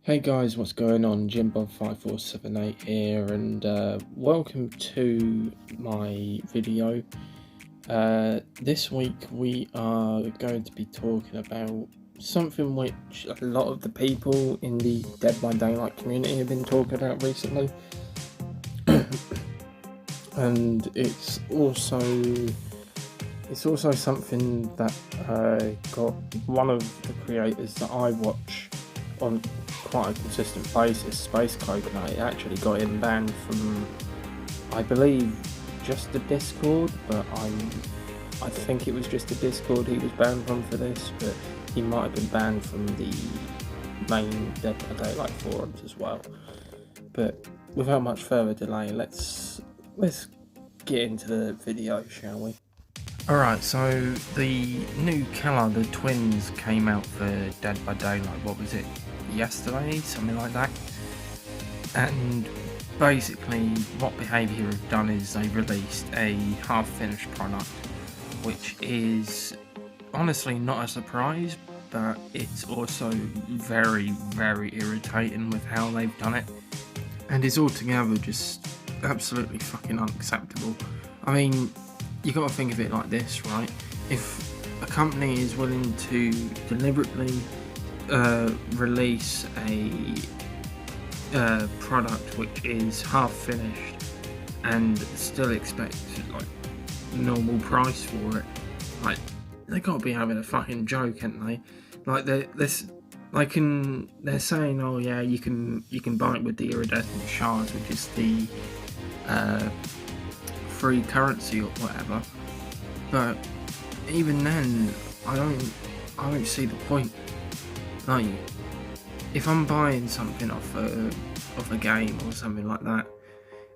Hey guys, what's going on? Jimbob5478 here, and welcome to my video. This week we are going to be talking about something which a lot of the people in the Dead by Daylight community have been talking about recently. And it's also something that got one of the creators that I watch on quite a consistent basis, Space Coconut. It actually got him banned from, I believe, just the Discord, but I think it was just the Discord he was banned from for this, but he might have been banned from the main Dead by Daylight forums as well. But without much further delay, let's get into the video, shall we? Alright, so the new killer, the twins, came out for Dead by Daylight, what was it, yesterday, something like that. And basically what BHVR have done is they released a half-finished product, which is honestly not a surprise, but it's also very, very irritating with how they've done it, and is altogether just absolutely fucking unacceptable. I mean, you got to think of it like this, right? If a company is willing to deliberately release a product which is half finished and still expect like normal price for it, like they got to be having a fucking joke, ain't they? Like they're saying, oh yeah, you can buy it with the iridescent shards, which is the free currency or whatever, but even then I don't see the point. Like, if I'm buying something off a game or something like that,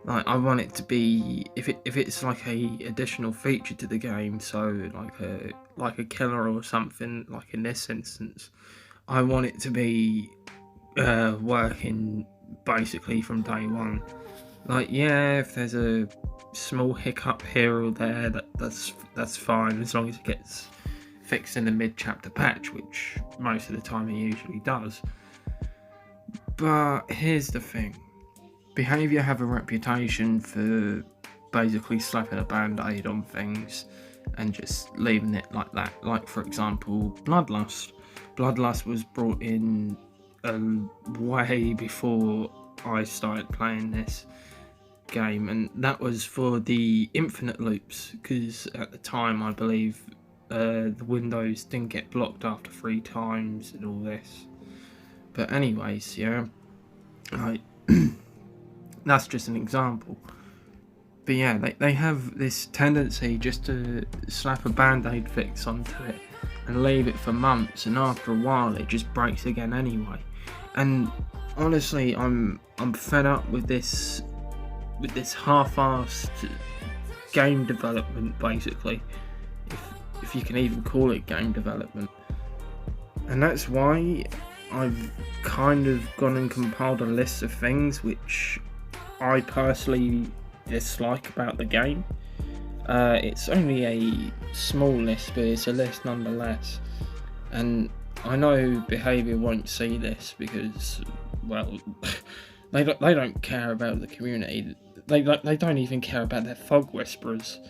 like I want it to be, if it's like a additional feature to the game, so like a killer or something, like in this instance, I want it to be working basically from day one. Like, yeah, if there's a small hiccup here or there, that's fine, as long as it gets fixed in the mid-chapter patch, which most of the time it usually does. But here's the thing. BHVR have a reputation for basically slapping a band-aid on things and just leaving it like that. Like, for example, Bloodlust. Bloodlust was brought in way before I started playing this game, and that was for the infinite loops, because at the time I believe the windows didn't get blocked after 3 times and all this. But anyways, yeah, like that's just an example. But yeah, they have this tendency just to slap a band-aid fix onto it and leave it for months, and after a while it just breaks again anyway. And honestly, I'm fed up with this half-assed game development, basically, if you can even call it game development. And that's why I've kind of gone and compiled a list of things which I personally dislike about the game. It's only a small list, but it's a list nonetheless. And I know BHVR won't see this because, well, they don't care about the community. They don't even care about their fog whisperers.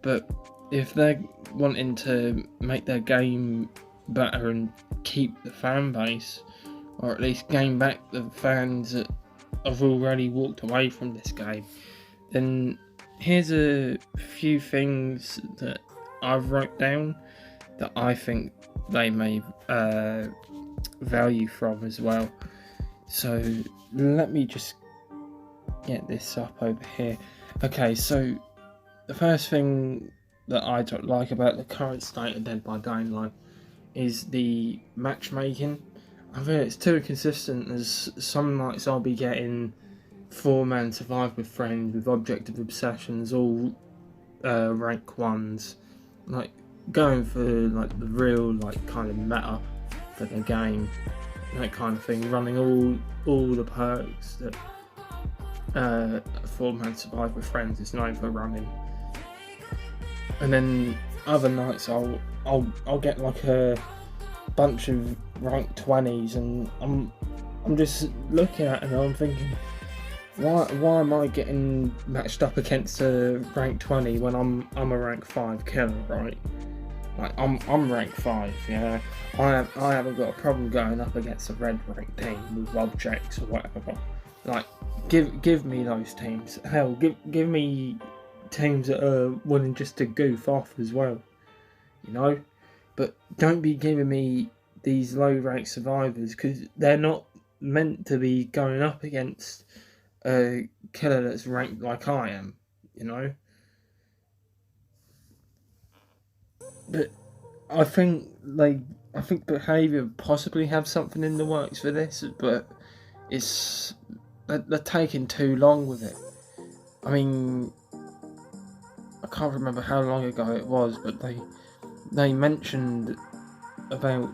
But if they're wanting to make their game better and keep the fan base, or at least gain back the fans that have already walked away from this game, then here's a few things that I've wrote down that I think they may value from as well. So let me just get this up over here. Okay, so the first thing that I don't like about the current state of Dead by Daylight is the matchmaking. I think it's too inconsistent, as some nights I'll be getting 4-man survive with friends with objective obsessions, all rank 1s, like going for like the real like kind of meta for the game, that kind of thing, running all the perks that 4-man survive with friends is known for running. And then other nights I'll get like a bunch of rank 20s, and I'm I'm just looking at it and I'm thinking, why am I getting matched up against a rank 20 when I'm a rank 5 killer, right? Like I'm rank 5, yeah. I haven't got a problem going up against a red rank team with objects or whatever. Like, give me those teams. Hell, give me teams that are willing just to goof off as well, you know. But don't be giving me these low rank survivors, because they're not meant to be going up against a killer that's ranked like I am, you know. But I think Behaviour possibly have something in the works for this, but they're taking too long with it. I mean, I can't remember how long ago it was, but they mentioned about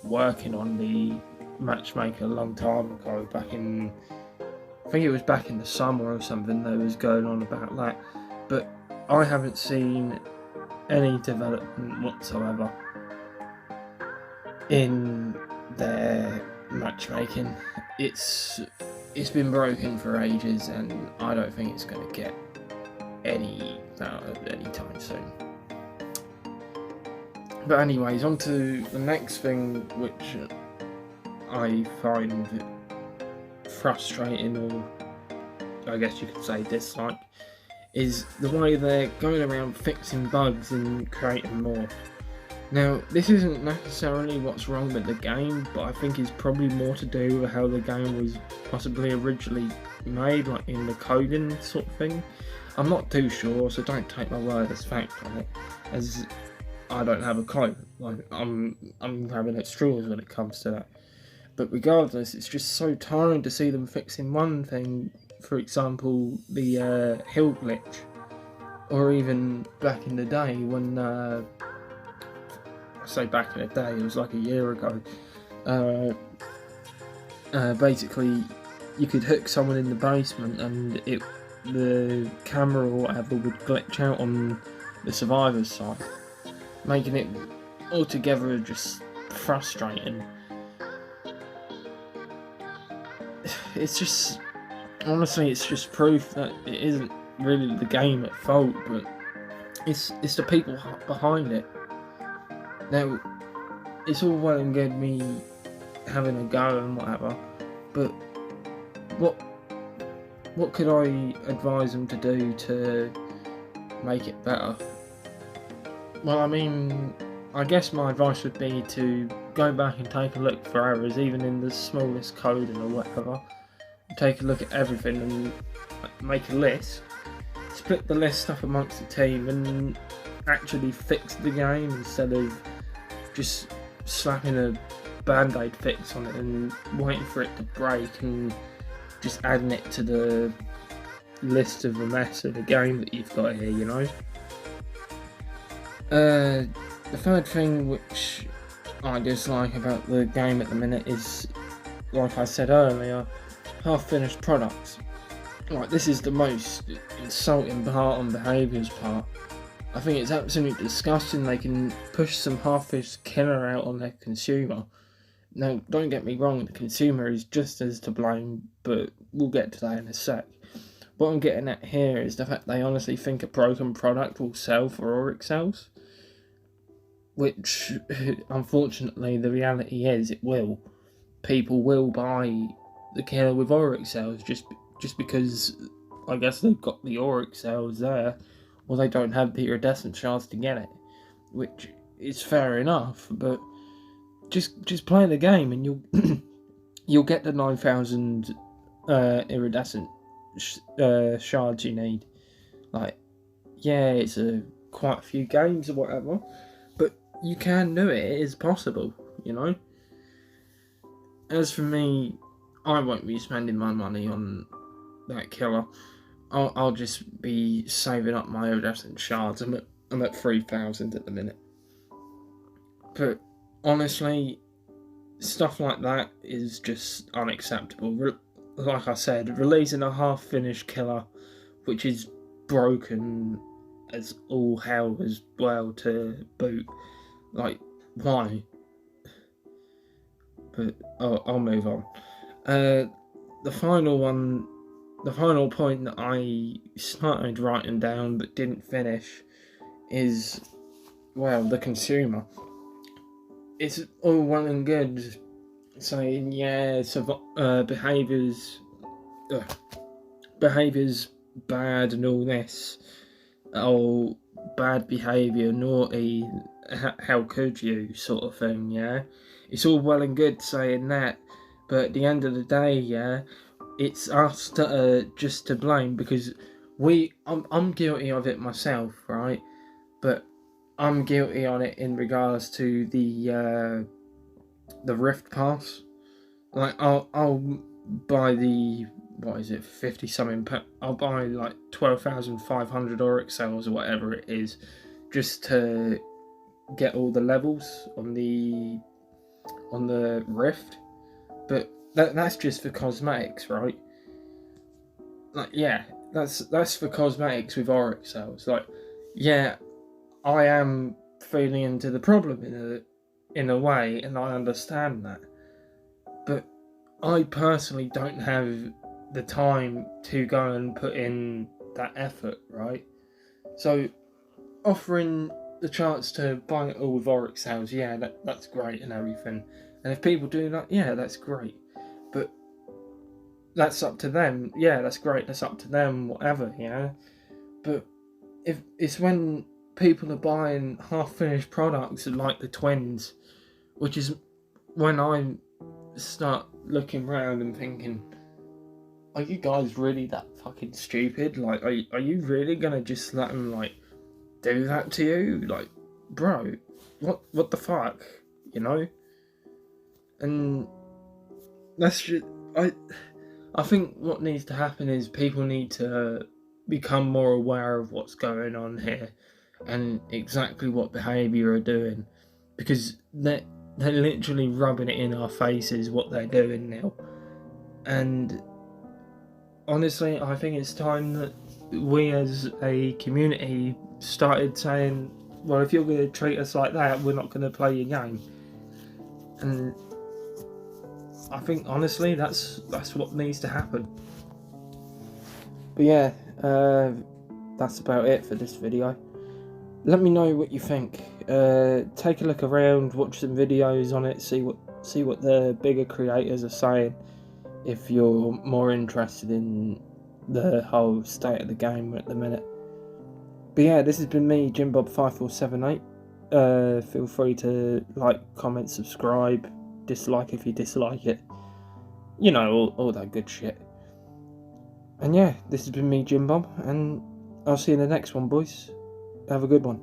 working on the matchmaker a long time ago, I think it was back in the summer or something that was going on about that, but I haven't seen any development whatsoever in their matchmaking. It's been broken for ages, and I don't think it's going to get any better anytime soon. But anyways, on to the next thing, which I find frustrating, or I guess you could say dislike, is the way they're going around fixing bugs and creating more. Now, this isn't necessarily what's wrong with the game, but I think it's probably more to do with how the game was possibly originally made, like in the coding sort of thing. I'm not too sure, so don't take my word as fact on it, as I don't have a code. Like, I'm having at straws when it comes to that. But regardless, it's just so tiring to see them fixing one thing, for example, the hill glitch, or even back in the day when, I say back in the day, it was like a year ago, basically you could hook someone in the basement and the camera or whatever would glitch out on the survivor's side, making it altogether just frustrating. It's just, honestly, it's just proof that it isn't really the game at fault, but it's the people behind it. Now, it's all well and good me having a go and whatever, but what could I advise them to do to make it better? Well, I mean, I guess my advice would be to go back and take a look for errors, even in the smallest coding or whatever. Take a look at everything and make a list. Split the list up amongst the team and actually fix the game instead of just slapping a band-aid fix on it and waiting for it to break and just adding it to the list of a mess of the game that you've got here, you know? The third thing which I dislike about the game at the minute is, like I said earlier, half-finished products. Like, this is the most insulting part on Behaviour's part. I think it's absolutely disgusting they can push some half-finished killer out on their consumer. Now, don't get me wrong, the consumer is just as to blame, but we'll get to that in a sec. What I'm getting at here is the fact they honestly think a broken product will sell for Oryx cells, which, unfortunately, the reality is it will. People will buy the killer with Oryx cells just because I guess they've got the Oryx cells there, or they don't have the iridescent shards to get it, which is fair enough, but just play the game and you'll get the 9,000 iridescent shards you need. Like, yeah, it's quite a few games or whatever, but you can do it. It is possible, you know. As for me, I won't be spending my money on that killer. I'll just be saving up my iridescent shards. I'm at 3,000 at the minute. But honestly, stuff like that is just unacceptable. Like I said, releasing a half-finished killer, which is broken as all hell as well to boot. Like, why? but I'll move on. The final point that I started writing down but didn't finish is, well, the consumer. It's all well and good saying, yeah, behaviour's bad and all this. Oh, bad behaviour, naughty, how could you, sort of thing, yeah? It's all well and good saying that, but at the end of the day, yeah, it's us that are just to blame, because I'm guilty of it myself, right? But I'm guilty on it in regards to the Rift Pass. Like, I'll buy the, what is it, 50 something, I'll buy like 12,500 Auric cells or whatever it is, just to get all the levels on the Rift. But that's just for cosmetics, right? Like, yeah, that's for cosmetics with Auric cells. Like, yeah, I am feeding into the problem in a way, and I understand that. But I personally don't have the time to go and put in that effort, right? So offering the chance to buy it all with Auric cells, yeah, that's great and everything. And if people do that, yeah, that's great. But that's up to them. Yeah, that's great. That's up to them, whatever, yeah. But if it's when people are buying half-finished products like the twins, which is when I start looking around and thinking, are you guys really that fucking stupid? Like, are you really gonna just let them, like, do that to you? Like, bro, what the fuck, you know? And that's just, I think what needs to happen is people need to become more aware of what's going on here and exactly what behaviour are doing, because they're literally rubbing it in our faces what they're doing now. And honestly, I think it's time that we as a community started saying, well, if you're going to treat us like that, we're not going to play your game. And I think, honestly, that's what needs to happen. But yeah, that's about it for this video. Let me know what you think. Take a look around, watch some videos on it, see what the bigger creators are saying, if you're more interested in the whole state of the game at the minute. But yeah, this has been me, JimBob5478. Feel free to like, comment, subscribe, dislike if you dislike it. You know, all that good shit. And yeah, this has been me, Jim Bob, and I'll see you in the next one, boys. Have a good one.